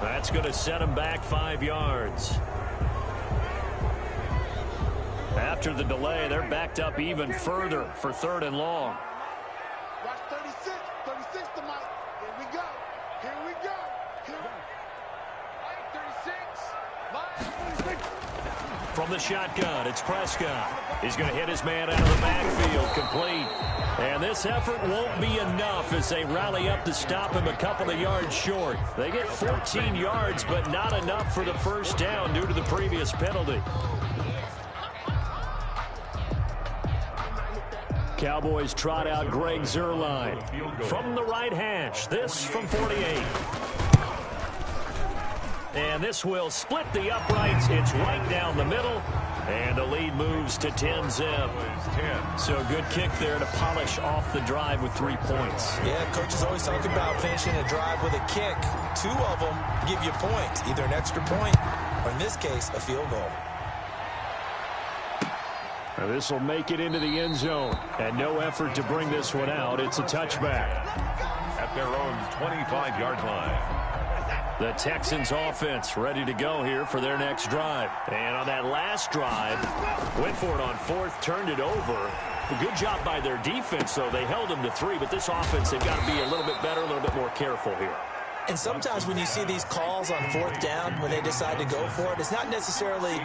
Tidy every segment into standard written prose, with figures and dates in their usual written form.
That's going to set him back 5 yards. After the delay, they're backed up even further for 3rd and long. Watch 36. 36 to Mike. Here we go. Here we go. Mike 36. Mike 36. From the shotgun, it's Prescott. He's going to hit his man out of the backfield, complete. And this effort won't be enough as they rally up to stop him a couple of yards short. They get 14 yards, but not enough for the first down due to the previous penalty. Cowboys trot out Greg Zuerlein from the right hash. This from 48. And this will split the uprights. It's right down the middle. And the lead moves to 10-zip. So good kick there to polish off the drive with 3 points. Yeah, coaches always talk about finishing a drive with a kick. 2 of them give you points, either an extra point or, in this case, a field goal. Now this will make it into the end zone. And no effort to bring this one out. It's a touchback. At their own 25-yard line. The Texans offense ready to go here for their next drive. And on that last drive, went for it on 4th, turned it over. Good job by their defense, though. They held them to 3, but this offense, they've got to be a little bit better, a little bit more careful here. And sometimes when you see these calls on 4th down, when they decide to go for it, it's not necessarily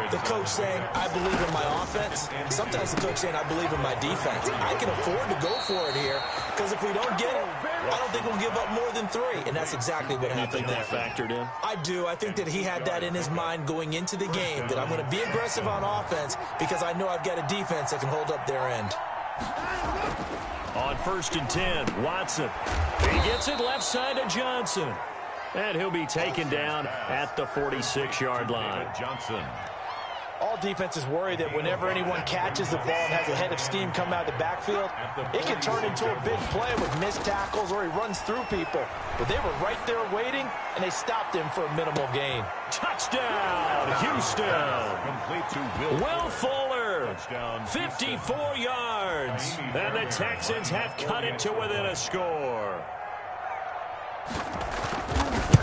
the coach saying, I believe in my offense. Sometimes the coach saying, I believe in my defense. I can afford to go for it here because if we don't get it, I don't think we'll give up more than 3. And that's exactly what happened there. You think that factored in? I do. I think that he had that in his mind going into the game, that I'm going to be aggressive on offense because I know I've got a defense that can hold up their end. On 1st and 10, Watson. He gets it left side to Johnson. And he'll be taken down at the 46-yard line. Johnson. All defenses worry that whenever anyone catches the ball and has a head of steam come out of the backfield, it can turn into a big play with missed tackles or he runs through people. But they were right there waiting, and they stopped him for a minimal gain. Touchdown, Houston. Complete to Will Fuller. Touchdown, 54 yards. And the Texans have cut it to within a score.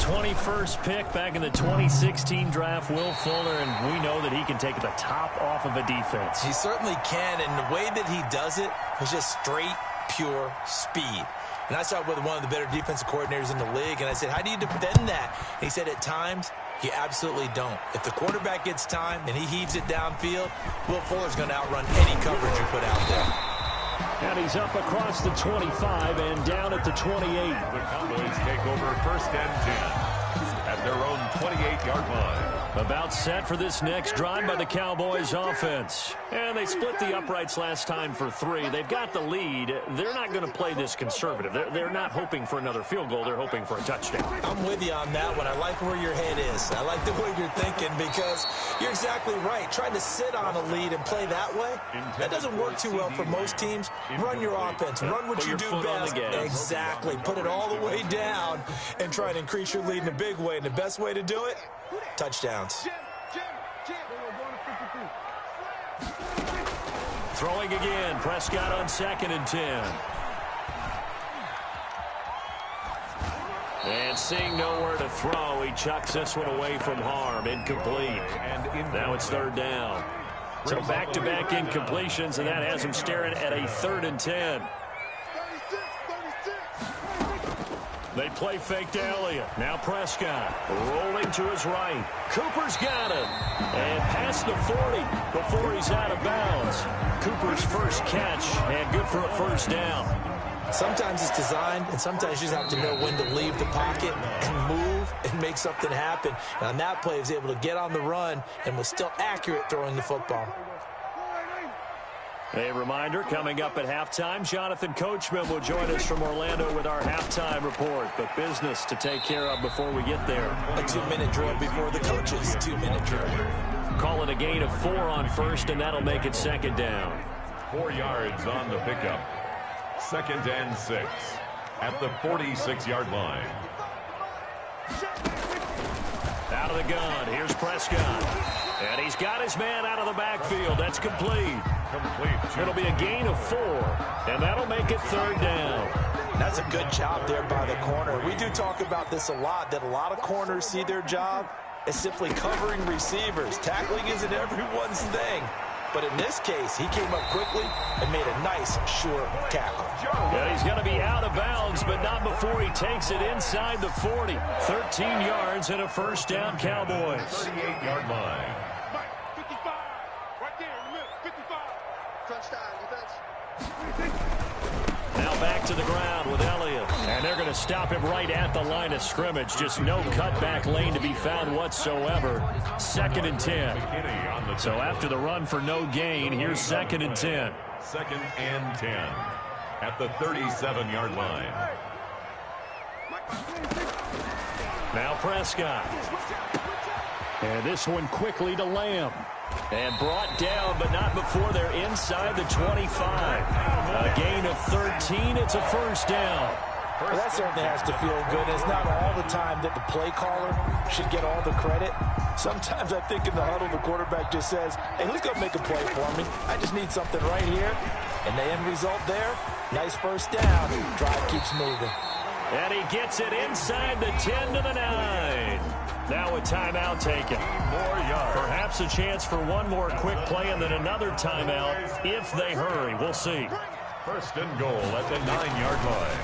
21st pick back in the 2016 draft, Will Fuller, and we know that he can take the top off of a defense. He certainly can, and the way that he does it is just straight, pure speed. And I saw it with one of the better defensive coordinators in the league, and I said, how do you defend that? And he said, at times, you absolutely don't. If the quarterback gets time and he heaves it downfield, Will Fuller's going to outrun any coverage you put out there. And he's up across the 25 and down at the 28. The Cowboys take over 1st and 10 at their own 28-yard line. About set for this next drive by the Cowboys offense. And they split the uprights last time for 3. They've got the lead. They're not going to play this conservative. They're not hoping for another field goal. They're hoping for a touchdown. I'm with you on that one. I like where your head is. I like the way you're thinking because you're exactly right. Trying to sit on a lead and play that way, that doesn't work too well for most teams. Run your offense. Run what you do best. Exactly. Put it all the way down and try to increase your lead in a big way. And the best way to do it, touchdowns. Throwing again, Prescott on 2nd and 10. And seeing nowhere to throw, he chucks this one away from harm. Incomplete. Now it's 3rd down. So back-to-back incompletions, and that has him staring at a 3rd and 10. They play fake to Elliott. Now Prescott rolling to his right. Cooper's got him. And past the 40 before he's out of bounds. Cooper's first catch and good for a 1st down. Sometimes it's designed, and sometimes you just have to know when to leave the pocket and move and make something happen. And on that play, he was able to get on the run and was still accurate throwing the football. A reminder, coming up at halftime, Jonathan Coachman will join us from Orlando with our halftime report. But business to take care of before we get there. A 2-minute drill before the coaches. 2-minute drill. Call it a gain of 4 on 1st, and that'll make it 2nd down. 4 yards on the pickup. 2nd and 6 at the 46-yard line. Out of the gun, here's Prescott. And he's got his man out of the backfield. That's complete. It'll be a gain of 4, and that'll make it 3rd down. That's a good job there by the corner. We do talk about this a lot, that a lot of corners see their job as simply covering receivers. Tackling isn't everyone's thing. But in this case, he came up quickly and made a nice, sure tackle. Yeah, he's going to be out of bounds, but not before he takes it inside the 40. 13 yards and a first down, Cowboys. 38-yard line. 55. Right there in the middle. 55. Touchdown, defense. Now back to the ground with Elliott. And they're going to stop him right at the line of scrimmage. Just no cutback lane to be found whatsoever. 2nd and 10. So after the run for no gain, here's 2nd and 10. 2nd and 10 at the 37-yard line. Now Prescott. And this one quickly to Lamb. And brought down, but not before they're inside the 25. A gain of 13. It's a first down. Well, that certainly has to feel good. It's not all the time that the play caller should get all the credit. Sometimes I think in the huddle, the quarterback just says, hey, who's going to make a play for me? I just need something right here. And the end result there, nice first down. Drive keeps moving. And he gets it inside the 10 to the 9. Now a timeout taken. More yards. Perhaps a chance for one more quick play and then another timeout if they hurry. We'll see. 1st and goal at the 9-yard line.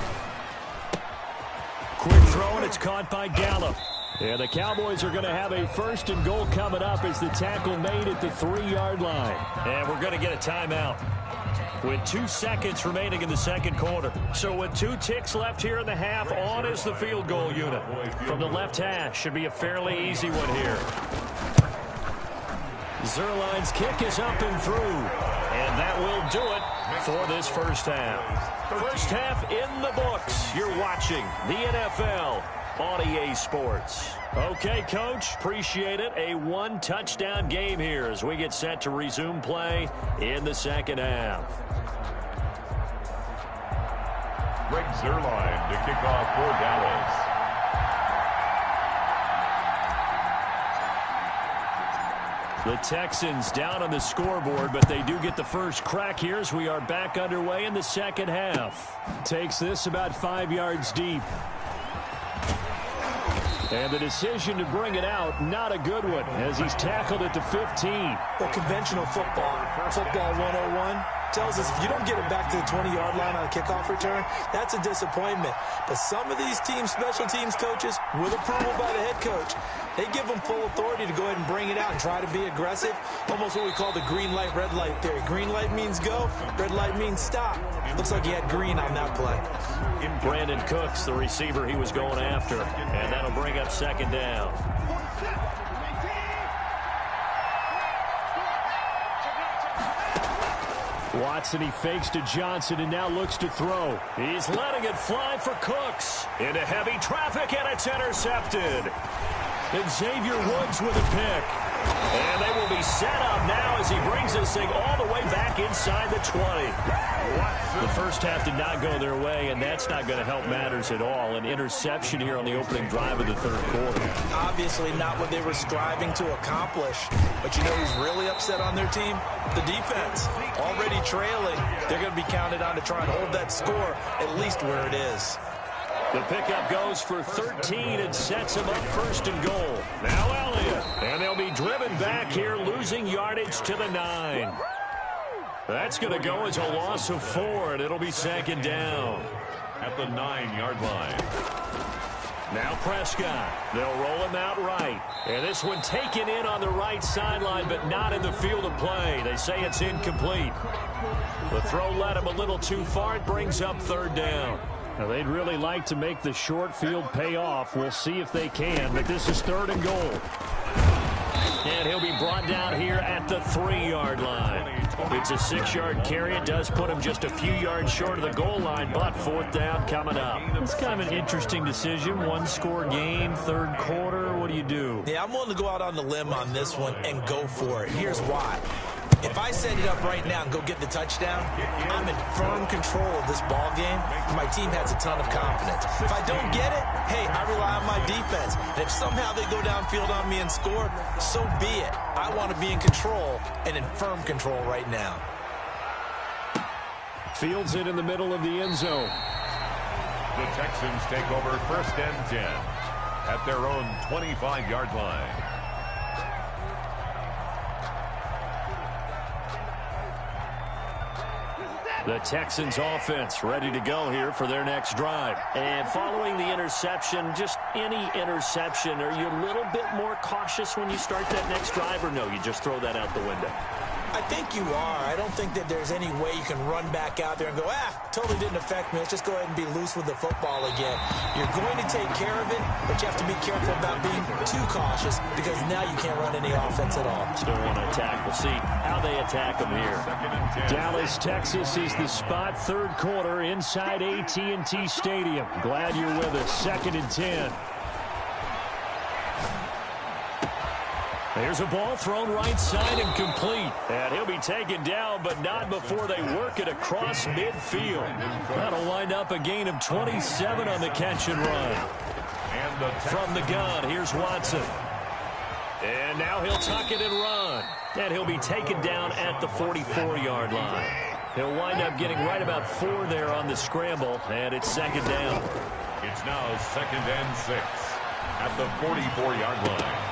Quick throw, and it's caught by Gallup. Yeah, the Cowboys are going to have a 1st and goal coming up as the tackle made at the 3-yard line. And we're going to get a timeout with 2 seconds remaining in the 2nd quarter. So with 2 ticks left here in the half, on is the field goal unit. From the left hash, should be a fairly easy one here. Zerline's kick is up and through. And that will do it for this first half. First half in the books. You're watching the NFL on EA Sports. Okay, Coach, appreciate it. A 1-touchdown game here as we get set to resume play in the 2nd half. Greg Zerline to kick off for Dallas. The Texans down on the scoreboard, but they do get the first crack here as we are back underway in the 2nd half. Takes this about 5 yards deep. And the decision to bring it out, not a good one, as he's tackled at the 15. Well, conventional football 101, tells us if you don't get it back to the 20-yard line on a kickoff return, that's a disappointment. But some of these teams, special teams coaches, with approval by the head coach, they give them full authority to go ahead and bring it out and try to be aggressive. Almost what we call the green light, red light theory. Green light means go, red light means stop. Looks like he had green on that play. Brandon Cooks, the receiver he was going after, and that'll bring up 2nd down. Watson, he fakes to Johnson and now looks to throw. He's letting it fly for Cooks. Into heavy traffic, and it's intercepted. And Xavier Woods with a pick. And they will be set up now as he brings this thing all the way back inside the 20. The first half did not go their way, and that's not going to help matters at all. An interception here on the opening drive of the 3rd quarter. Obviously not what they were striving to accomplish. But you know who's really upset on their team? The defense. Already trailing. They're going to be counted on to try and hold that score at least where it is. The pickup goes for 13 and sets him up 1st and goal. Now Elliott. And they'll be driven back here, losing yardage to the 9. That's going to go as a loss of 4, and it'll be 2nd down. At the 9-yard line. Now Prescott. They'll roll him out right. And this one taken in on the right sideline, but not in the field of play. They say it's incomplete. The throw led him a little too far. It brings up 3rd down. Now, they'd really like to make the short field pay off. We'll see if they can, but this is 3rd and goal. And he'll be brought down here at the 3-yard line. It's a 6-yard carry. It does put him just a few yards short of the goal line, but 4th down coming up. It's kind of an interesting decision. 1-score game, 3rd quarter. What do you do? Yeah, I'm willing to go out on the limb on this one and go for it. Here's why. If I set it up right now and go get the touchdown, I'm in firm control of this ball game. My team has a ton of confidence. If I don't get it, hey, I rely on my defense. And if somehow they go downfield on me and score, so be it. I want to be in control and in firm control right now. Fields it in the middle of the end zone. The Texans take over 1st and 10 at their own 25-yard line. The Texans offense ready to go here for their next drive. And following the interception, just any interception, are you a little bit more cautious when you start that next drive, or no, you just throw that out the window? I think you are. I don't think that there's any way you can run back out there and go, totally didn't affect me. Let's just go ahead and be loose with the football again. You're going to take care of it, but you have to be careful about being too cautious because now you can't run any offense at all. Still want to attack. We'll see how they attack them here. Dallas, Texas is the spot. 3rd quarter inside AT&T Stadium. Glad you're with us. 2nd and 10. There's a ball thrown right side and complete. And he'll be taken down, but not before they work it across midfield. That'll wind up a gain of 27 on the catch and run. From the gun, here's Watson. And now he'll tuck it and run. And he'll be taken down at the 44-yard line. He'll wind up getting right about 4 there on the scramble, and it's 2nd down. It's now 2nd and 6 at the 44-yard line.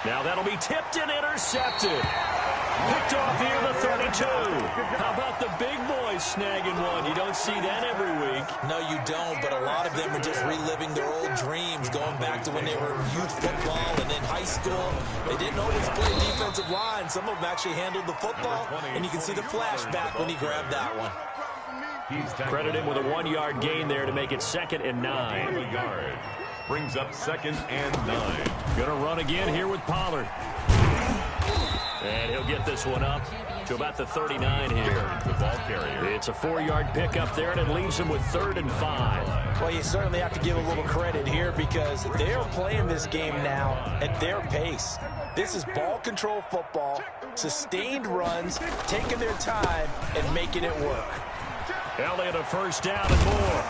Now that'll be tipped and intercepted. Picked off here the 32. How about the big boys snagging one? You don't see that every week. No, you don't, but a lot of them are just reliving their old dreams, going back to when they were in youth football and in high school. They didn't always play defensive line. Some of them actually handled the football, and you can see the flashback when he grabbed that one. Credit him with a 1-yard gain there to make it 2nd and 9. Brings up 2nd and 9. Gonna run again here with Pollard. And he'll get this one up to about the 39 here. The ball carrier. It's a 4-yard pickup there, and it leaves him with 3rd and 5. Well, you certainly have to give a little credit here because they're playing this game now at their pace. This is ball control football, sustained runs, taking their time, and making it work. Elliott a 1st down and more.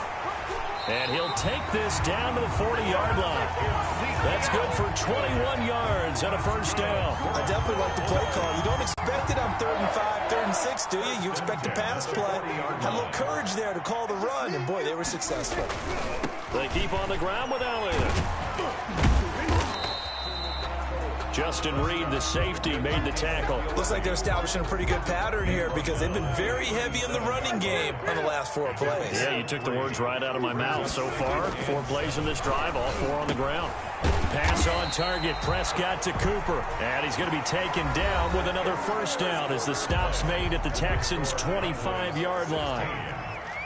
And he'll take this down to the 40-yard line. That's good for 21 yards and a 1st down. I definitely like the play call. You don't expect it on 3rd and 5, 3rd and 6, do you? You expect a pass play. Had a little courage there to call the run, and boy, they were successful. They keep on the ground with Elliott. Justin Reed, the safety, made the tackle. Looks like they're establishing a pretty good pattern here because they've been very heavy in the running game on the last 4 plays. Yeah, you took the words right out of my mouth. So far, 4 plays in this drive, all 4 on the ground. Pass on target, Prescott to Cooper. And he's going to be taken down with another 1st down as the stop's made at the Texans' 25-yard line.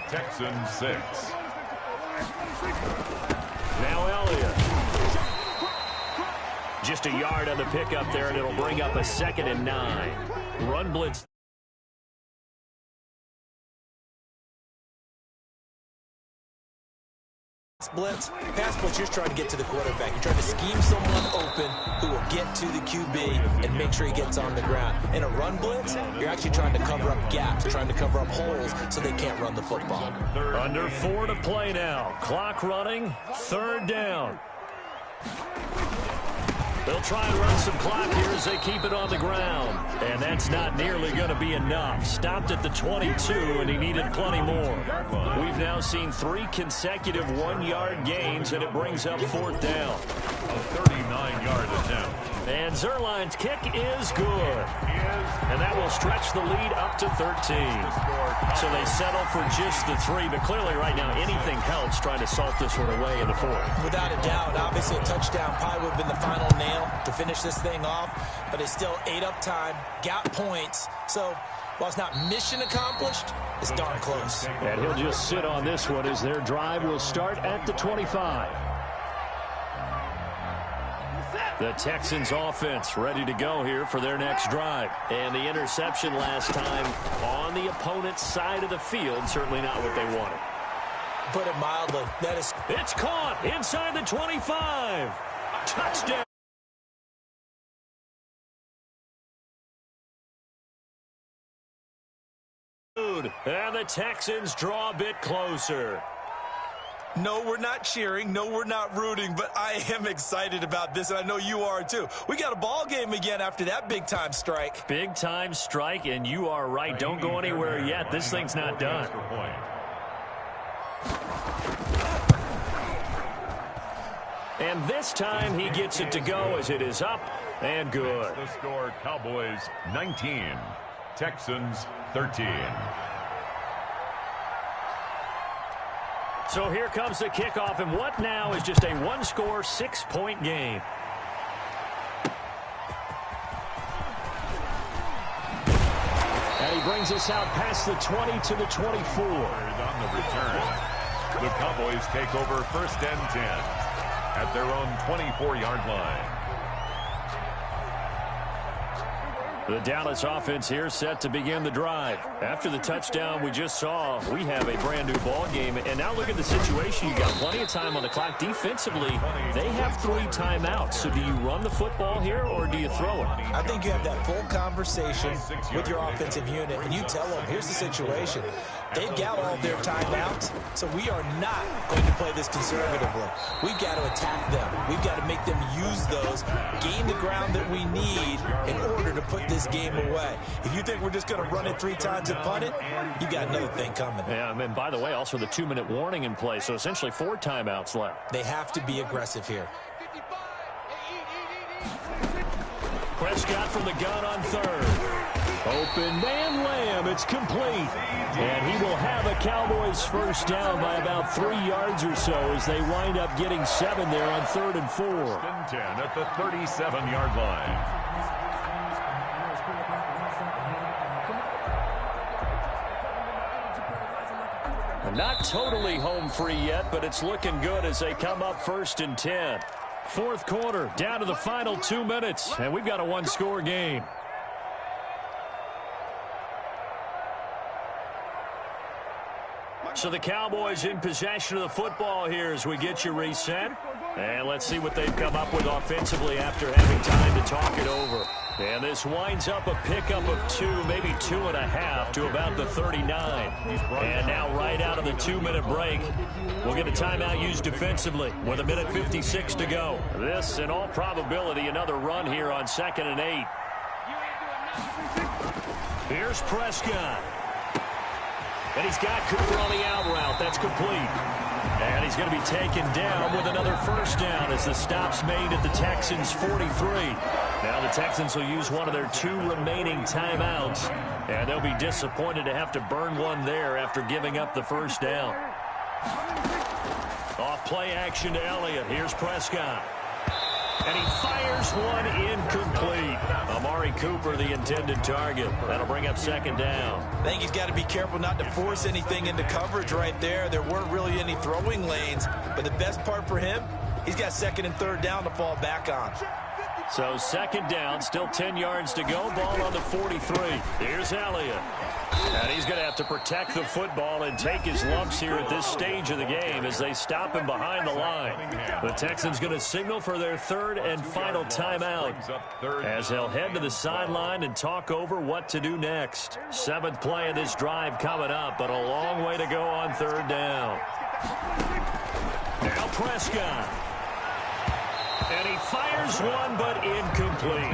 Texans 6. Now Elliott. Just a yard on the pickup there, and it'll bring up a 2nd and 9. Run blitz. Blitz, pass blitz, you're trying to get to the quarterback. You're trying to scheme someone open who will get to the QB and make sure he gets on the ground. In a run blitz, you're actually trying to cover up gaps, trying to cover up holes so they can't run the football. Under 4 to play now. Clock running, 3rd down. They'll try and run some clock here as they keep it on the ground. And that's not nearly going to be enough. Stopped at the 22, and he needed plenty more. We've now seen 3 consecutive 1-yard gains, and it brings up 4th down. A 39-yard attempt. And Zerline's kick is good. And that will stretch the lead up to 13. So they settle for just the 3. But clearly right now, anything helps trying to salt this one away in the 4th. Without a doubt, obviously a touchdown probably would have been the final nail to finish this thing off. But it's still 8 up time, got points. So while it's not mission accomplished, it's darn close. And he'll just sit on this one as their drive will start at the 25. The Texans offense ready to go here for their next drive. And the interception last time on the opponent's side of the field, certainly not what they wanted. Put it mildly. That is. It's caught inside the 25. Touchdown. And the Texans draw a bit closer. No, we're not cheering. No, we're not rooting, but I am excited about this, and I know you are too. We got a ball game again after that big-time strike. Big-time strike, and you are right. Don't go anywhere yet. This thing's not done. And this time he gets it to go as it is up and good. The score, Cowboys 19, Texans 13. So here comes the kickoff, and what now is just a one-score, 6-point game. And he brings us out past the 20 to the 24. On the return, the Cowboys take over 1st and 10 at their own 24-yard line. The Dallas offense here set to begin the drive. After the touchdown we just saw, we have a brand-new ball game. And now look at the situation. You got plenty of time on the clock. Defensively, they have 3 timeouts. So do you run the football here or do you throw it? I think you have that full conversation with your offensive unit, and you tell them, here's the situation. They've got all their timeouts, so we are not going to play this conservatively. We've got to attack them. We've got to make them use those, gain the ground that we need in order to put this game away. If you think we're just going to run it 3 times and punt it, you got another thing coming. Yeah, and by the way, also the 2-minute warning in play, so essentially 4 timeouts left. They have to be aggressive here. Prescott from the gun on 3rd. Open man, Lamb. It's complete. And he will have a Cowboys first down by about 3 yards or so as they wind up getting 7 there on 3rd and 4. 10 at the 37-yard line. Not totally home free yet, but it's looking good as they come up 1st and 10. 4th quarter, down to the final 2 minutes, and we've got a one-score game. So the Cowboys in possession of the football here as we get you reset. And let's see what they've come up with offensively after having time to talk it over. And this winds up a pickup of 2, maybe 2.5 to about the 39. And now right out of the 2-minute break, we'll get a timeout used defensively with 1:56 to go. This, in all probability, another run here on 2nd and 8. Here's Prescott. And he's got Cooper on the out route. That's complete. And he's going to be taken down with another first down as the stop's made at the Texans' 43. Now the Texans will use one of their 2 remaining timeouts, and they'll be disappointed to have to burn one there after giving up the first down. Off play action to Elliott. Here's Prescott. And he fires one incomplete. Amari Cooper, the intended target. That'll bring up 2nd down. I think he's got to be careful not to force anything into coverage right there. There weren't really any throwing lanes. But the best part for him, he's got 2nd and 3rd down to fall back on. So 2nd down, still 10 yards to go. Ball on the 43. Here's Elliott. And he's going to have to protect the football and take his lumps here at this stage of the game as they stop him behind the line. The Texans going to signal for their 3rd and final timeout as they'll head to the sideline and talk over what to do next. 7th play of this drive coming up, but a long way to go on 3rd down. Now Prescott. And he fires one, but incomplete.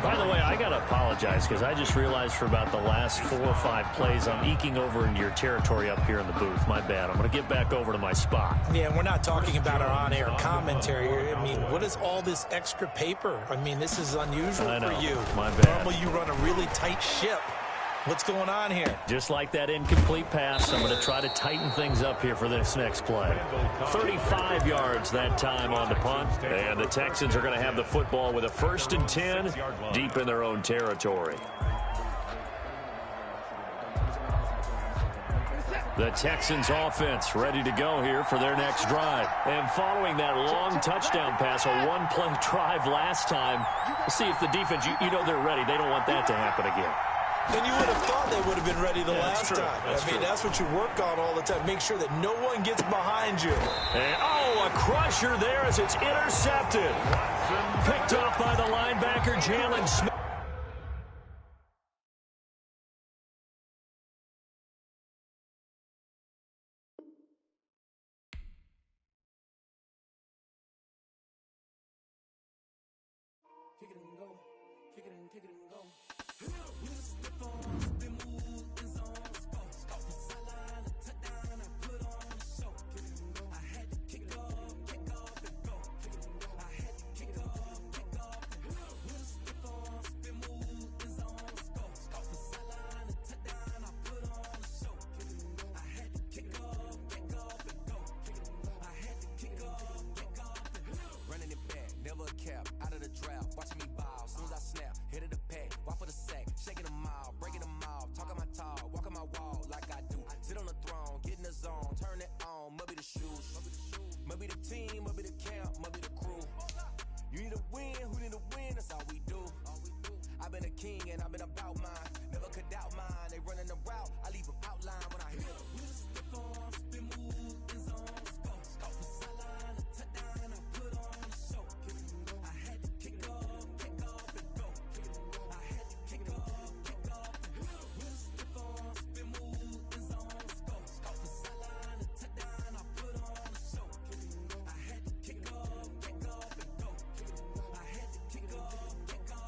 By the way, I got to apologize because I just realized for about the last 4 or 5 plays, I'm eking over into your territory up here in the booth. My bad. I'm going to get back over to my spot. Yeah, we're not talking about our on-air commentary here. I mean, what is all this extra paper? I mean, this is unusual for you. My bad. Normally you run a really tight ship. What's going on here? Just like that incomplete pass, I'm going to try to tighten things up here for this next play. 35 yards that time on the punt. And the Texans are going to have the football with a 1st and 10 deep in their own territory. The Texans offense ready to go here for their next drive. And following that long touchdown pass, a one-play drive last time, let's see if the defense, you know they're ready. They don't want that to happen again. And you would have thought they would have been ready the last time. I mean, that's what you work on all the time. Make sure that no one gets behind you. And, a crusher there as it's intercepted. Picked up by the linebacker, Jalen Smith. Kick it and go. Kick it and go. cap, out of the drought, watching me ball. Soon as I snap, hit of the pack, walk for the sack, shaking them all, breaking them all, talking my tall, walking my wall like I do. Sit on the throne, get in the zone, turn it on, must be the shoes, must be the team, must be the camp, must be the crew. You need a win, who need a win? That's all we do. I've been a king and I've been about mine. Never could doubt mine. They running the route. I leave them outline when I hit them. Step on, spin move, in zone, scope. Scope for sideline, a touchdown, I put on a show. I had to kick off and go. I had to kick off and go. Step on, spin move, in zone, scope. Scope for sideline, a touchdown, I put on a show. I had to kick off and go. I had to kick off and go.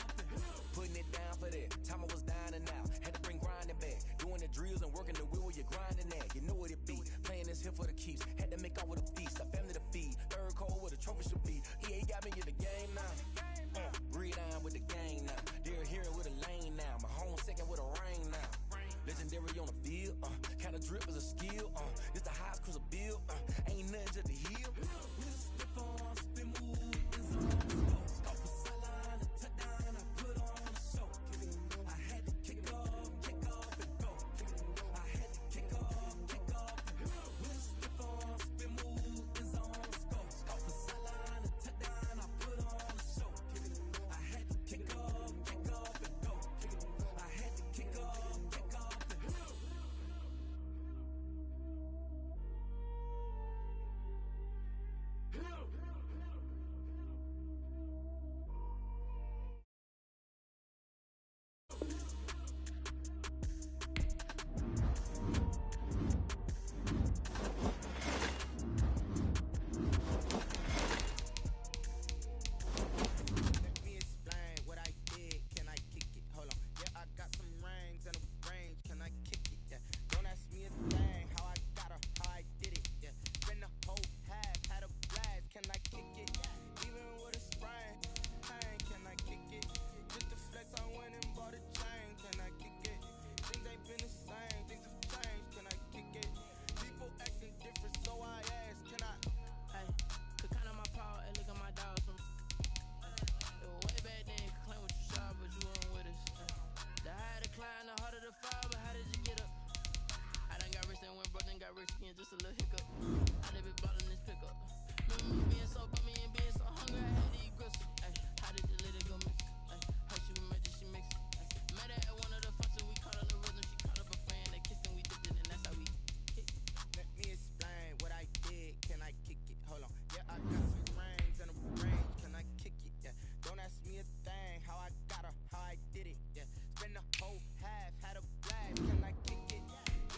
Putting it down for that. Time I was dying and out. Had to bring grinding back. Doing the drills and working the wheel where you're grinding at. You know what it be. Playing this here for the keeps. Had to make out with a feast. A family to feed. Third cold where the trophy should be. EA got me in the game now. Breathe down with the game now. They're here with a lane now. My home second with a rain now. Legendary on the field. Kinda drip is a skill. This the highest cruiser bill. Ain't nothing to the hill. Slip on, spin move. Scope for sideline, a touchdown, I put on a show. I had to kick off and go. I had to kick off and go. Slip on, spin move, in zone, scope. Scope for sideline, a touchdown, I put on a show. I had to kick off and go. I had to kick off and go. Let me explain what I did. Can I kick it? Hold on. Yeah, I got some rings and a range. Can I kick it? Yeah. Don't ask me a thing. How I got her, how I did it. Yeah. Spend the whole half, had a blast. Can I kick it? Even with a sprain. Hey, can I kick it? Just to flex, I went and bought a chain. Can I kick it? Things ain't been the same. Things have changed. Can I kick it? People acting different, so I asked. Can I? Hey, could count on my power and look at my dogs from. It was way back then, could claim what you saw, but you weren't with us. The higher the climb, the harder the fall, but how did you get up? I done got rich and went broke, then got rich again, just a little hiccup. I done been bottling this pickup. Remember me being so bummy and being so hungry, I had to eat gristle. Ay, how did the little go miss? Ay, how she was made, she mixed it. Met her at one of the functions, we caught on the rhythm, she caught up a fan, they kissed and we dipped it, and that's how we kicked it. Let me explain what I did. Can I kick it? Hold on. Yeah, I got some rings and a range. Can I kick it? Yeah. Don't ask me a thing. How I got her, how I did it. Yeah. Spend the whole half, had a blast. Can I kick it?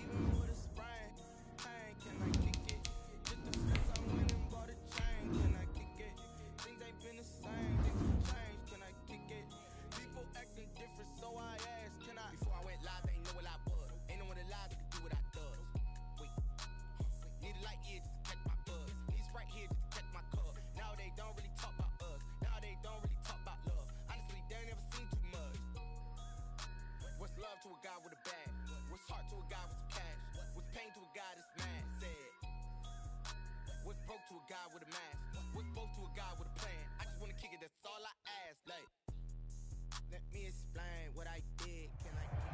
Even with a sprain. Hey, can I kick it? Just the flex, I went and bought a chain. Can I kick it? Things ain't been the same. Things have changed. Can I kick it? People acting different, so I asked. Can I? Before I went live, they ain't know what I was. Ain't no one alive that could do what I does. Wait. Need a light here just to catch my buzz. Need Sprite here just to catch my cup. Now they don't really talk about us. Now they don't really talk about love. Honestly, they ain't never seen too much. What's love to a guy with a bag? What's heart to a guy with some cash? What's pain to a guy that's mad? Said. What's broke to a guy with a mask? What's broke to a guy with a plan? I just wanna kick it, that's all I ask. Like, let me explain what I did. Can I kick it?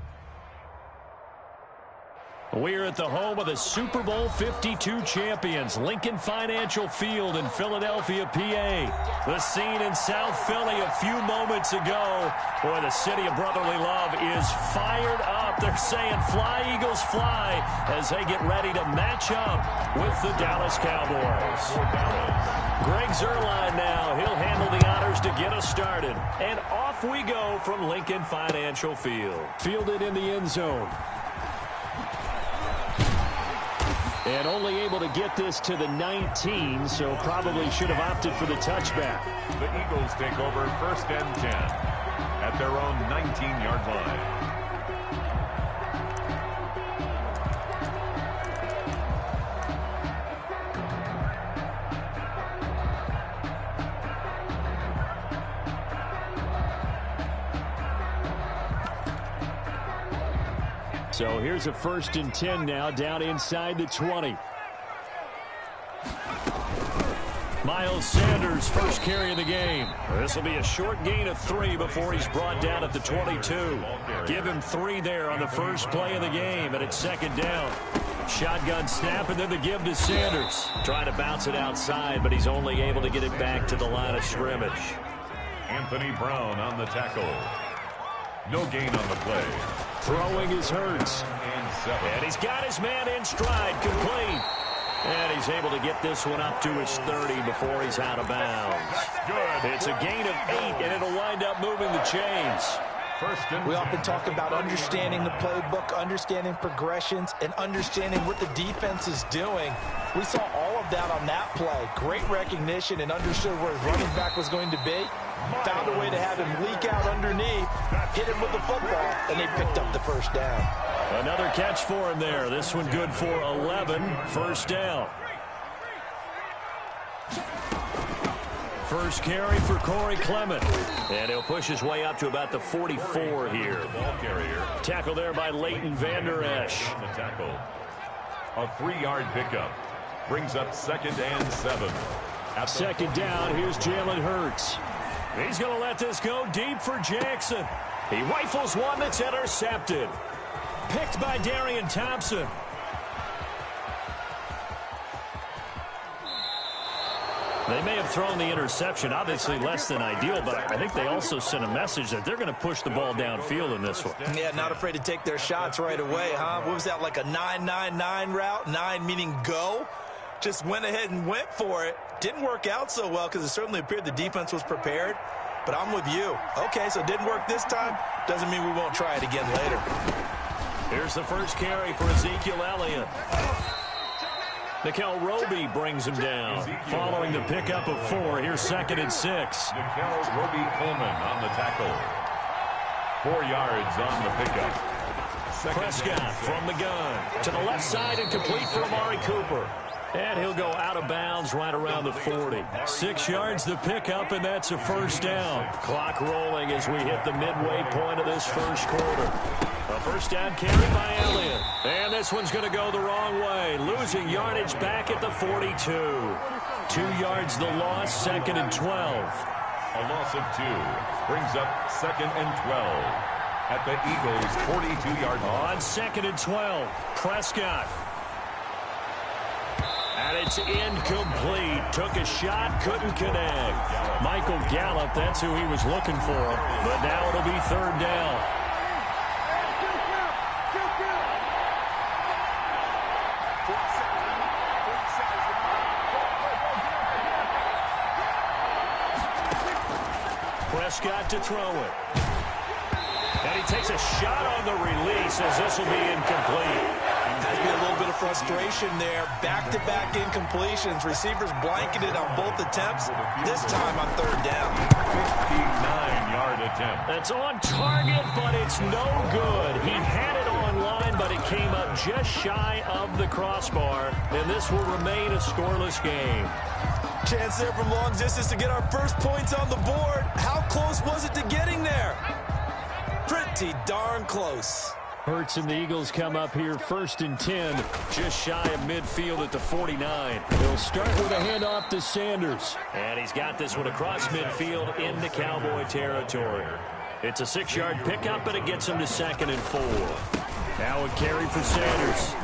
We're at the home of the Super Bowl 52 champions, Lincoln Financial Field in Philadelphia, PA. The scene in South Philly a few moments ago. Boy, the city of brotherly love is fired up. They're saying fly, Eagles, fly, as they get ready to match up with the Dallas Cowboys. Greg Zuerlein now. He'll handle the honors to get us started. And off we go from Lincoln Financial Field. Fielded in the end zone. And only able to get this to the 19, so probably should have opted for the touchback. The Eagles take over 1st and 10 at their own 19-yard line. So here's a 1st and 10 now, down inside the 20. Miles Sanders, first carry of the game. This will be a short gain of 3 before he's brought down at the 22. Give him 3 there on the first play of the game, and it's second down. Shotgun snap, and then the give to Sanders. Trying to bounce it outside, but he's only able to get it back to the line of scrimmage. Anthony Brown on the tackle. No gain on the play. Throwing is Hurts. And he's got his man in stride, complete. And he's able to get this one up to his 30 before he's out of bounds. Good. It's a gain of 8, and it'll wind up moving the chains. We often talk about understanding the playbook, understanding progressions, and understanding what the defense is doing. We saw all of that on that play. Great recognition and understood where his running back was going to be. Found a way to have him leak out underneath, hit him with the football, and they picked up the first down. Another catch for him there. This one good for 11. First down. First carry for Corey Clement. And he'll push his way up to about the 44 here. Ball carrier. Tackle there by Leighton Vander Esch. The tackle. A 3-yard pickup. Brings up 2nd and 7. At second down, here's Jalen Hurts. He's going to let this go deep for Jackson. He rifles one that's intercepted. Picked by Darian Thompson. They may have thrown the interception, obviously less than ideal, but I think they also sent a message that they're going to push the ball downfield in this one. Yeah, not afraid to take their shots right away, huh? What was that, like a 9-9-9 route? 9 meaning go? Just went ahead and went for it. Didn't work out so well because it certainly appeared the defense was prepared. But I'm with you. Okay, so it didn't work this time. Doesn't mean we won't try it again later. Here's the first carry for Ezekiel Elliott. Nickel Roby brings him down. Following the pickup of 4, here's 2nd and 6. Nickel Roby Coleman on the tackle. 4 yards on the pickup. Prescott from the gun. To the left side and complete for Amari Cooper. And he'll go out of bounds right around the 40. 6 yards the pickup, and that's a first down. Clock rolling as we hit the midway point of this first quarter. A first down carry by Elliott. And this one's going to go the wrong way. Losing yardage back at the 42. 2 yards the loss, 2nd and 12. A loss of 2 brings up 2nd and 12 at the Eagles' 42-yard line. On 2nd and 12, Prescott. And it's incomplete. Took a shot, couldn't connect. Michael Gallup, that's who he was looking for. But now it'll be 3rd down. Prescott to throw it. And he takes a shot on the release as this will be incomplete. Has been a little bit of frustration there. Back-to-back incompletions. Receivers blanketed on both attempts. This time on 3rd down. 59-yard attempt. That's on target, but it's no good. He had it on line, but it came up just shy of the crossbar. And this will remain a scoreless game. Chance there from long distance to get our first points on the board. How close was it to getting there? Pretty darn close. Hurts and the Eagles come up here 1st and 10, just shy of midfield at the 49. They'll start with a handoff to Sanders. And he's got this one across midfield into Cowboy territory. It's a 6-yard pickup, and it gets him to 2nd and 4. Now a carry for Sanders.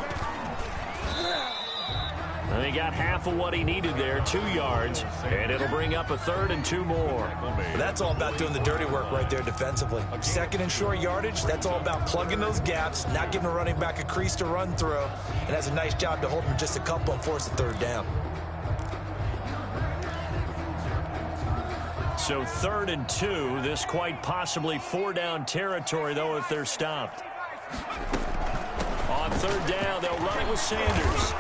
And he got half of what he needed there, 2 yards, and it'll bring up a 3rd and 2 more. That's all about doing the dirty work right there defensively. 2nd and short yardage, that's all about plugging those gaps, not giving a running back a crease to run through, and has a nice job to hold him just a couple and force a 3rd down. So 3rd and 2, this quite possibly 4-down territory, though, if they're stopped. On 3rd down, they'll run it with Sanders.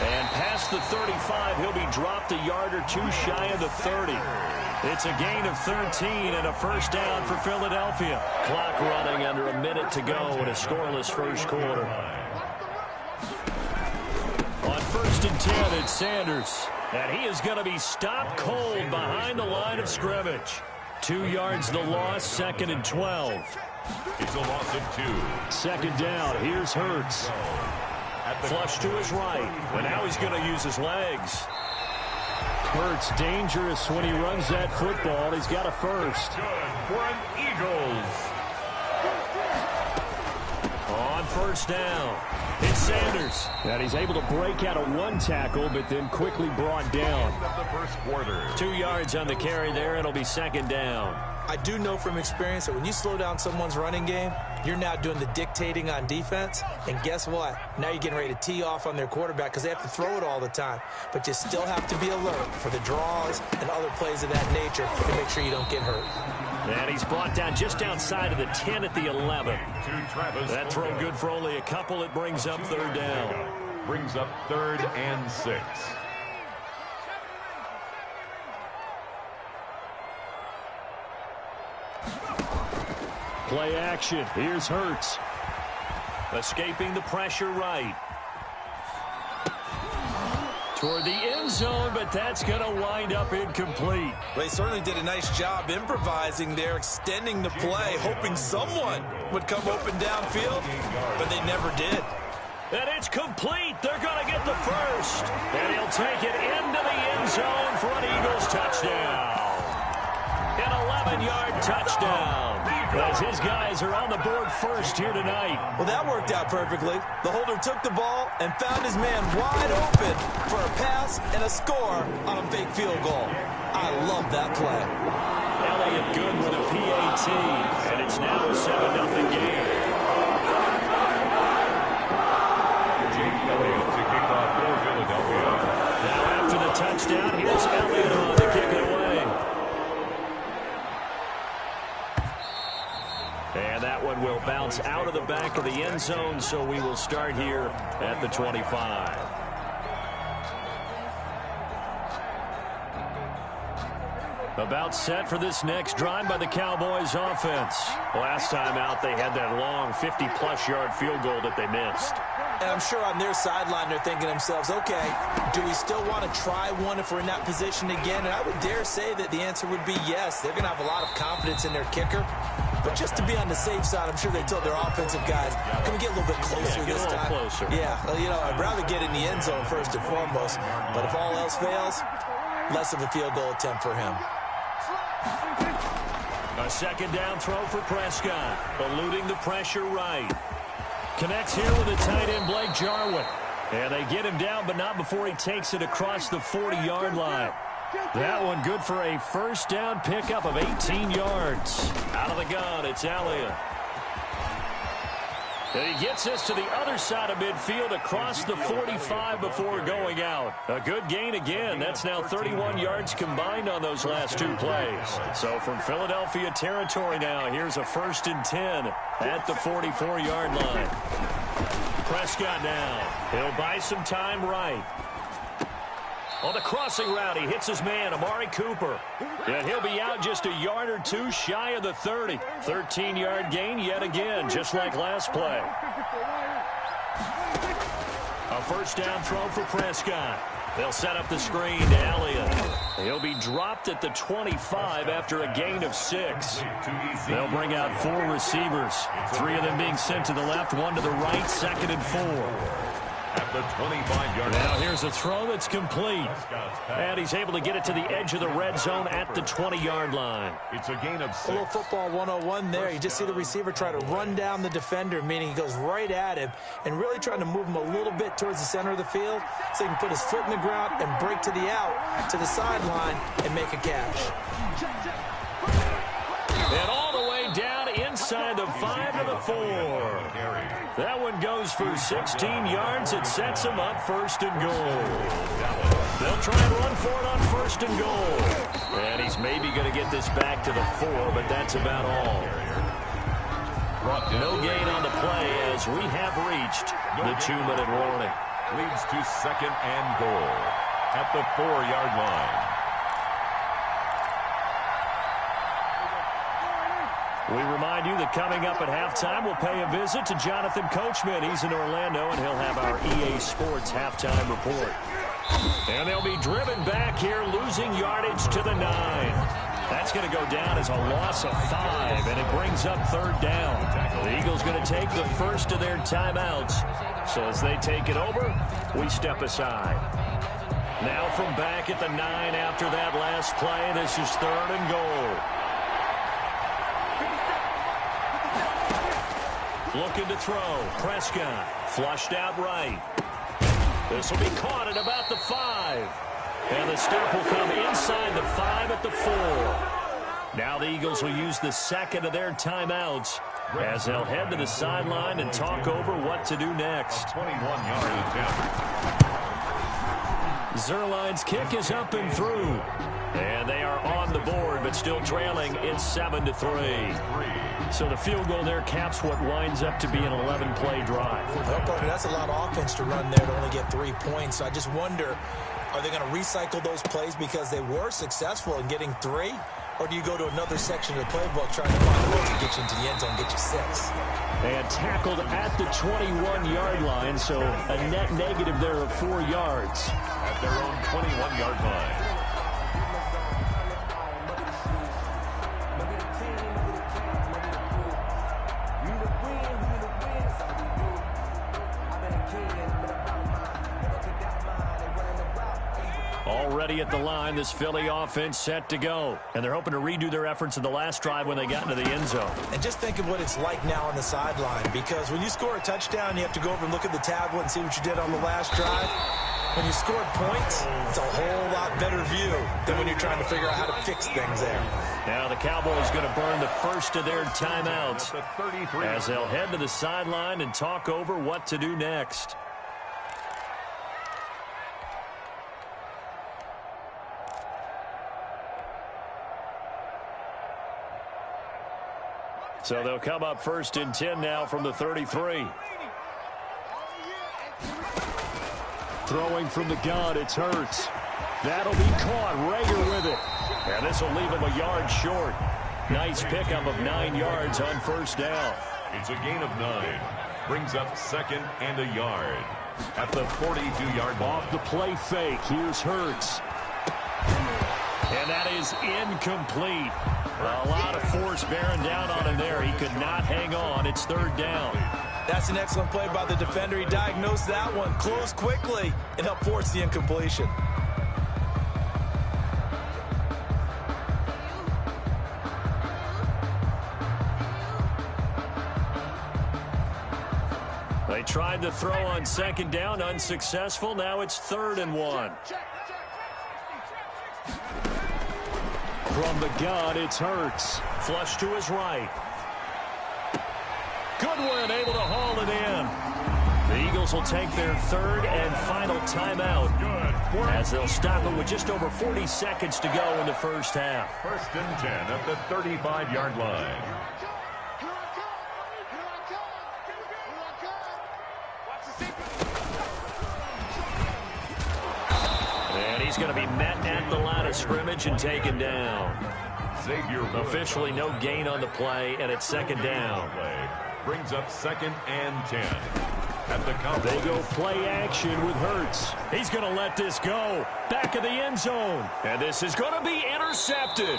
And past the 35, he'll be dropped a yard or 2 shy of the 30. It's a gain of 13 and a first down for Philadelphia. Clock running under a minute to go in a scoreless first quarter. On 1st and 10, it's Sanders. And he is going to be stopped cold behind the line of scrimmage. 2 yards the loss, 2nd and 12. It's a loss of 2. 2nd down, here's Hurts. Flush to his right, but now he's going to use his legs. Hurts dangerous when he runs that football. He's got a first. Good for an Eagles. On first down, it's Sanders. And he's able to break out of one tackle, but then quickly brought down. End of the first quarter. 2 yards on the carry there. It'll be second down. I do know from experience that when you slow down someone's running game, you're now doing the dictating on defense. And guess what? Now you're getting ready to tee off on their quarterback because they have to throw it all the time. But you still have to be alert for the draws and other plays of that nature to make sure you don't get hurt. And he's brought down just outside of the 10 at the 11. That throw good for only a couple. It brings up third down. Brings up 3rd and 6. Play action. Here's Hurts. Escaping the pressure right. Toward the end zone, but that's going to wind up incomplete. They certainly did a nice job improvising there, extending the play, hoping someone would come open downfield, but they never did. And it's complete. They're going to get the first. And he'll take it into the end zone for an Eagles touchdown. An 11-yard touchdown. As his guys are on the board first here tonight. Well, that worked out perfectly. The holder took the ball and found his man wide open for a pass and a score on a fake field goal. I love that play. Elliott good with a PAT, and it's now a 7-0 game. Jake Elliott to kick off for Philadelphia. Now after the touchdown, here's Elliott on to kick it away. And that one will bounce out of the back of the end zone, so we will start here at the 25. About set for this next drive by the Cowboys offense. Last time out, they had that long 50-plus yard field goal that they missed. And I'm sure on their sideline they're thinking to themselves, okay, do we still want to try one if we're in that position again? And I would dare say that the answer would be yes. They're going to have a lot of confidence in their kicker. But just to be on the safe side, I'm sure they told their offensive guys, can we get a little bit closer this time? Closer. Yeah, well, you know, I'd rather get in the end zone first and foremost. But if all else fails, less of a field goal attempt for him. A second down throw for Prescott, eluding the pressure right. Connects here with the tight end, Blake Jarwin. And they get him down, but not before he takes it across the 40-yard line. That one good for a first down pickup of 18 yards. Out of the gun, it's Elliott. And he gets us to the other side of midfield across the 45 before going out. A good gain again. That's now 31 yards combined on those last two plays. So from Philadelphia territory now, here's a 1st and 10 at the 44-yard line. Prescott now. He'll buy some time right. On the crossing route, he hits his man, Amari Cooper. And he'll be out just a yard or two shy of the 30. 13-yard gain yet again, just like last play. A first down throw for Prescott. They'll set up the screen to Elliott. He'll be dropped at the 25 after a gain of 6. They'll bring out 4 receivers. 3 of them being sent to the left, 1 to the right, 2nd and 4. At the 25-yard line. Now here's a throw that's complete. And he's able to get it to the edge of the red zone at the 20-yard line. It's a gain of 6. A little football 101 there. You just see the receiver try to run down the defender, meaning he goes right at him and really trying to move him a little bit towards the center of the field so he can put his foot in the ground and break to the out, to the sideline, and make a catch. And all the way down inside the 5 to the 4. That one goes for 16 yards. It sets him up 1st and goal. They'll try and run for it on 1st and goal. And he's maybe going to get this back to the 4, but that's about all. No gain on the play as we have reached the 2-minute warning. Leads to 2nd and goal at the 4-yard line. We remind you that coming up at halftime, we'll pay a visit to Jonathan Coachman. He's in Orlando, and he'll have our EA Sports halftime report. And they'll be driven back here, losing yardage to the 9. That's going to go down as a loss of 5, and it brings up 3rd down. The Eagles going to take the first of their timeouts. So as they take it over, we step aside. Now from back at the 9 after that last play, this is 3rd and goal. Looking to throw. Prescott flushed out right. This will be caught at about the 5. And the stop will come inside the 5 at the 4. Now the Eagles will use the second of their timeouts as they'll head to the sideline and talk over what to do next. 21-yard attempt. Zerline's kick is up and through. And they are on the board, but still trailing. It's 7-3. So the field goal there caps what winds up to be an 11-play drive. Well, partner, that's a lot of offense to run there to only get 3 points. I just wonder, are they going to recycle those plays because they were successful in getting 3? Or do you go to another section of the playbook trying to find a way to get you into the end zone, get you 6? And tackled at the 21-yard line, so a net negative there of 4 yards. At their own 21-yard line. Already at the line, this Philly offense set to go. And they're hoping to redo their efforts in the last drive when they got into the end zone. And just think of what it's like now on the sideline, because when you score a touchdown, you have to go over and look at the tablet and see what you did on the last drive. When you scored points, it's a whole lot better view than when you're trying to figure out how to fix things there. Now the Cowboys going to burn the first of their timeouts as they'll head to the sideline and talk over what to do next. So they'll come up 1st and 10 now from the 33. Throwing from the gun, it's Hurts. That'll be caught. Rager with it. And this will leave him a yard short. Nice pickup of 9 yards on 1st down. It's a gain of 9. Brings up 2nd and a yard. At the 42-yard line. Off the play fake. Here's Hurts. And that is incomplete. A lot of force bearing down on him there. He could not hang on. It's 3rd down. That's an excellent play by the defender. He diagnosed that one, closed quickly, and helped force the incompletion. They tried to throw on 2nd down, unsuccessful. Now it's 3rd and 1. From the gun, it's Hurts. Flush to his right. Goodwin able to haul it in. The Eagles will take their 3rd and final timeout as they'll stop it with just over 40 seconds to go in the first half. 1st and 10 at the 35-yard line. And he's going to be met at the line of scrimmage and taken down. Officially no gain on the play, and it's 2nd down. Brings up 2nd and 10. At the count. They go play action with Hurts. He's going to let this go. Back of the end zone. And this is going to be intercepted.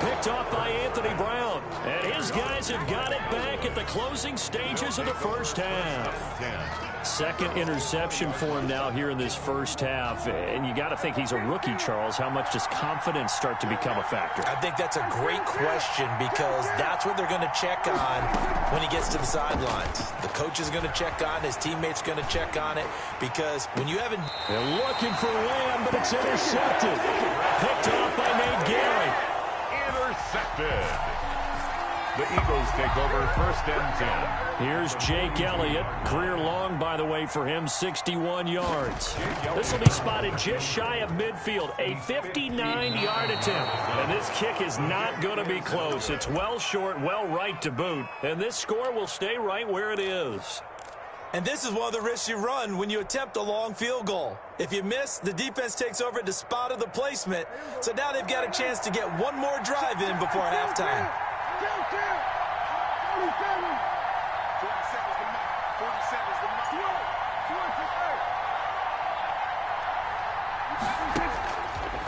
Picked off by Anthony Brown. And his guys have got it back at the closing stages of the first half. 2nd interception for him now here in this first half. And you got to think he's a rookie, Charles. How much does confidence start to become a factor? I think that's a great question, because that's what they're going to check on when he gets to the sidelines. The coach is going to check on, his teammates going to check on it, because when you haven't... They're looking for Lamb, but it's intercepted. Picked off by Nate Gary. Intercepted. The Eagles take over 1st and 10. Here's Jake Elliott. Career long, by the way, for him, 61 yards. This will be spotted just shy of midfield. A 59-yard attempt. And this kick is not going to be close. It's well short, well right to boot. And this score will stay right where it is. And this is one of the risks you run when you attempt a long field goal. If you miss, the defense takes over at the spot of the placement. So now they've got a chance to get one more drive in before halftime.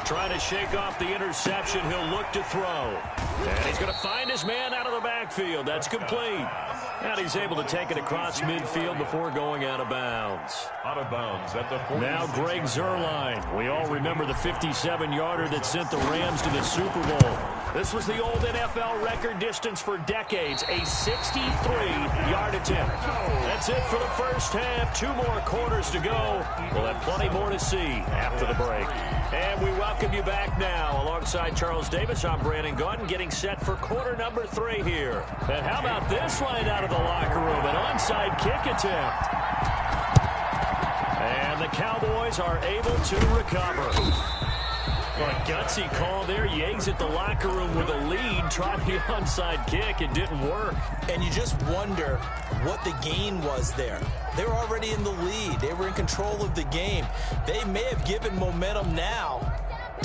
trying to shake off the interception. He'll look to throw. And he's going to find his man out of the backfield. That's complete. And he's able to take it across midfield before going out of bounds. Out of bounds at the 46. Now Greg Zuerlein. We all remember the 57-yarder that sent the Rams to the Super Bowl. This was the old NFL record distance for decades, a 63-yard attempt. That's it for the first half. 2 more quarters to go. We'll have plenty more to see after the break. And we welcome you back now. Alongside Charles Davis, I'm Brandon Gunn, getting set for quarter number 3 here. And how about this line out of the locker room? An onside kick attempt. And the Cowboys are able to recover. Well, a gutsy call there. You exit the locker room with a lead. Tried the onside kick. It didn't work. And you just wonder what the gain was there. They were already in the lead. They were in control of the game. They may have given momentum now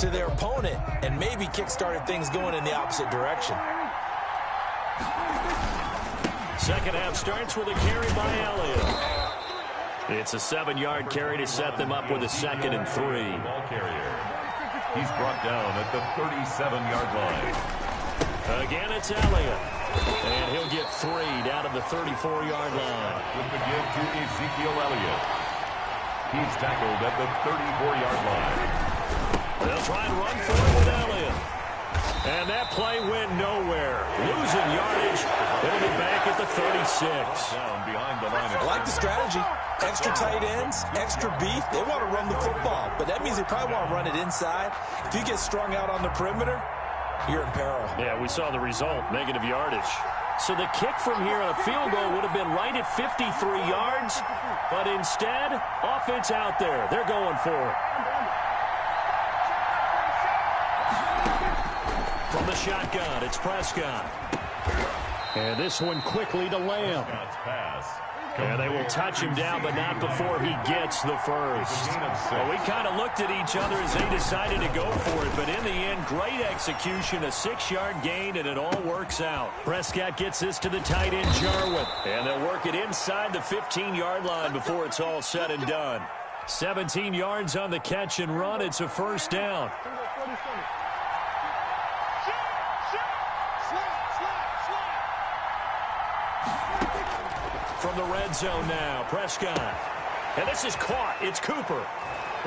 to their opponent and maybe kick-started things going in the opposite direction. Second half starts with a carry by Elliott. It's a 7-yard carry to set them up with a 2nd and 3. Ball carrier. He's brought down at the 37-yard line. Again, it's Elliott. And he'll get 3 down at the 34-yard line. With the give to Ezekiel Elliott. He's tackled at the 34-yard line. They'll try and run for it with Elliott. And that play went nowhere. Losing yardage. It'll be back at the 36. Down behind the line. I like the strategy. Extra tight ends, extra beef. They want to run the football, but that means they probably want to run it inside. If you get strung out on the perimeter, you're in peril. Yeah, we saw the result, negative yardage. So the kick from here on a field goal would have been right at 53 yards, but instead, offense out there. They're going for it. From the shotgun, it's Prescott. And this one quickly to Lamb. And they will touch him down, but not before he gets the first. Well, we kind of looked at each other as they decided to go for it, but in the end, great execution, a 6-yard gain, and it all works out. Prescott gets this to the tight end, Jarwin, and they'll work it inside the 15-yard line before it's all said and done. 17 yards on the catch and run. It's a first down. From the red zone now, Prescott. And this is caught. It's Cooper.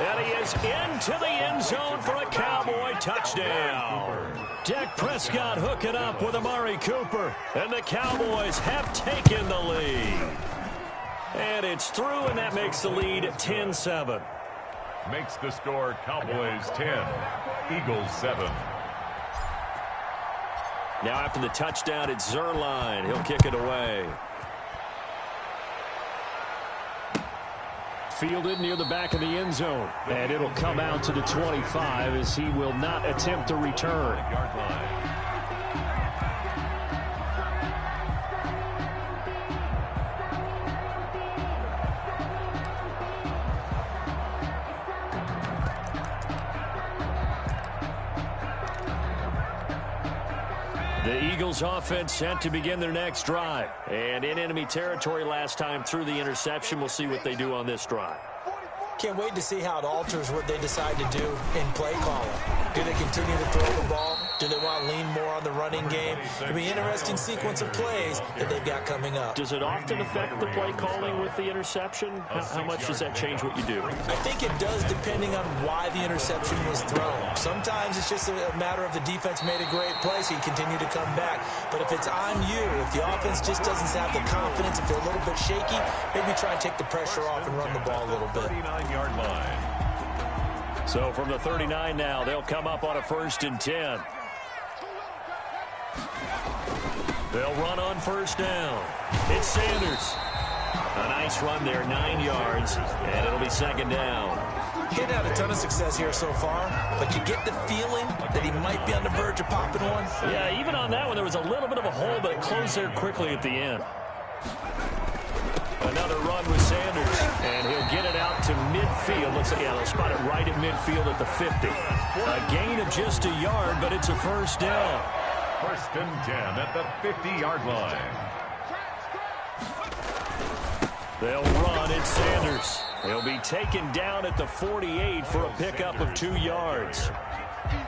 And he is into the end zone for a Cowboy touchdown. Dak Prescott hooking up with Amari Cooper. And the Cowboys have taken the lead. And it's through, and that makes the lead 10-7. Makes the score Cowboys 10, Eagles 7. Now after the touchdown, it's Zuerlein. He'll kick it away. Fielded near the back of the end zone. And it'll come out to the 25 as he will not attempt to return. The Eagles offense set to begin their next drive. And in enemy territory last time through the interception. We'll see what they do on this drive. Can't wait to see how it alters what they decide to do in play calling. Do they continue to throw the ball? Do they want to lean more on the running game? It'll be an interesting sequence of plays that they've got coming up. Does it often affect the play calling with the interception? How much does that change what you do? I think it does depending on why the interception was thrown. Sometimes it's just a matter of the defense made a great play, so you continue to come back. But if it's on you, if the offense just doesn't have the confidence, if they're a little bit shaky, maybe try and take the pressure off and run the ball a little bit. 39-yard line. So from the 39 now, they'll come up on a 1st and 10. They'll run on 1st down. It's Sanders. A nice run there, 9 yards, and it'll be 2nd down. He hadn't had a ton of success here so far, but you get the feeling that he might be on the verge of popping one. Yeah, even on that one, there was a little bit of a hole, but it closed there quickly at the end. Another run with Sanders, and he'll get it out to midfield. Looks like, yeah, they'll spot it right at midfield at the 50. A gain of just a yard, but it's a 1st down. 1st and 10 at the 50-yard line. They'll run. It's Sanders. He'll be taken down at the 48 for a pickup of 2 yards.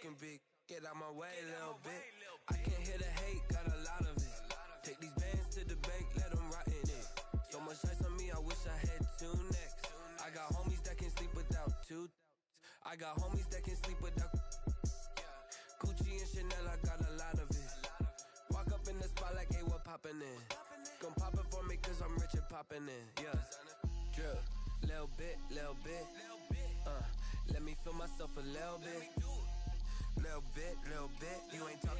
talking big. Get out my way, little bit. I can't hear the hate, got a lot of it. Take these bands to the bank, let them rot in it. So much ice on me, I wish I had two necks. I got homies that can sleep without two. I got homies that can sleep without. Gucci and Chanel, I got a lot of it. Walk up in the spot like, hey, what poppin' in? Gon' pop it for me cause I'm rich and poppin' in. Yeah, drip, little bit. Let me feel myself a little bit. Little bit, you ain't talking